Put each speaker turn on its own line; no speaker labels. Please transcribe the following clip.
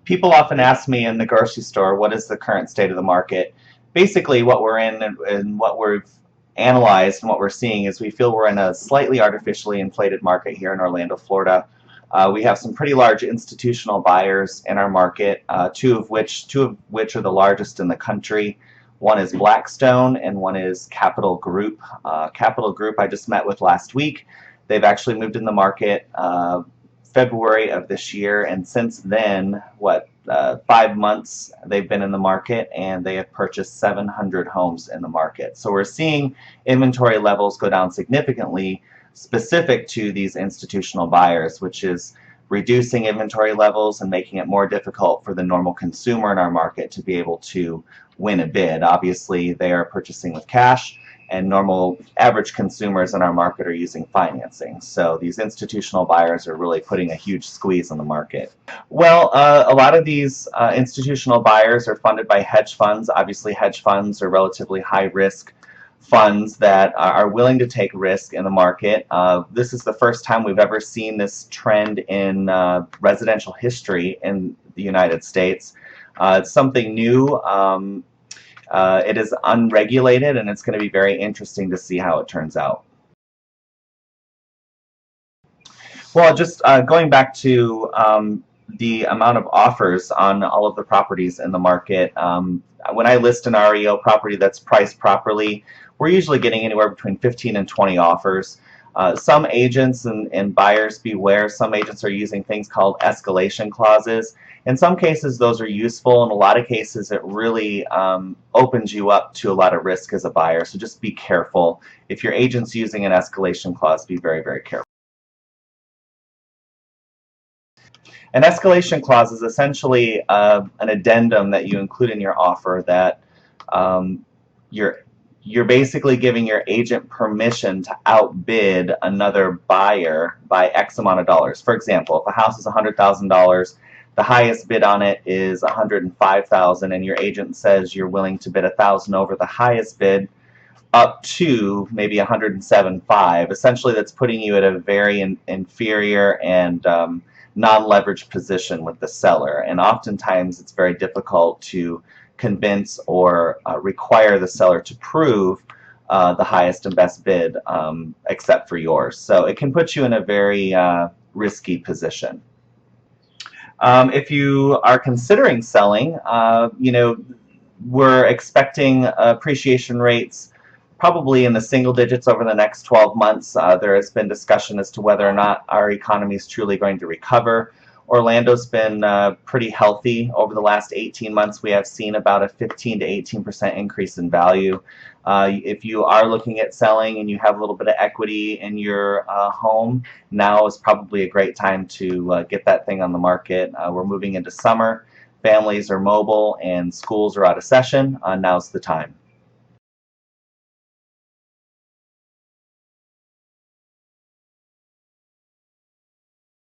People often ask me in the grocery store, what is the current state of the market? Basically, what we're in and what we've analyzed and what we're seeing is we feel we're in a slightly artificially inflated market here in Orlando, Florida. We have some pretty large institutional buyers in our market, two of which are the largest in the country. One is Blackstone and one is Capital Group. Capital Group I just met with last week. They've actually moved in the market February of this year, and since then, 5 months they've been in the market, and they have purchased 700 homes in the market. So we're seeing inventory levels go down significantly specific to these institutional buyers, which is reducing inventory levels and making it more difficult for the normal consumer in our market to be able to win a bid. Obviously, they are purchasing with cash, and normal average consumers in our market are using financing. So these institutional buyers are really putting a huge squeeze on the market. Well, a lot of these institutional buyers are funded by hedge funds. Obviously, hedge funds are relatively high risk funds that are willing to take risk in the market. This is the first time we've ever seen this trend in residential history in the United States. It's something new. It is unregulated, and it's going to be very interesting to see how it turns out. Well, just going back to the amount of offers on all of the properties in the market, when I list an REO property that's priced properly, we're usually getting anywhere between 15 and 20 offers. Some agents and buyers beware, some agents are using things called escalation clauses. In some cases those are useful. In a lot of cases it really opens you up to a lot of risk as a buyer, so just be careful. If your agent's using an escalation clause, be very, very careful. An escalation clause is essentially an addendum that you include in your offer that you're basically giving your agent permission to outbid another buyer by X amount of dollars. For example, if a house is $100,000, the highest bid on it is $105,000, and your agent says you're willing to bid $1,000 over the highest bid up to maybe $107,500. Essentially, that's putting you at a very inferior and non-leveraged position with the seller, and oftentimes it's very difficult to convince or require the seller to prove the highest and best bid except for yours. So it can put you in a very risky position. If you are considering selling, we're expecting appreciation rates probably in the single digits over the next 12 months. There has been discussion as to whether or not our economy is truly going to recover. Orlando's been pretty healthy over the last 18 months. We have seen about a 15 to 18% increase in value. If you are looking at selling and you have a little bit of equity in your home, now is probably a great time to get that thing on the market. We're moving into summer. Families are mobile and schools are out of session. Now's the time.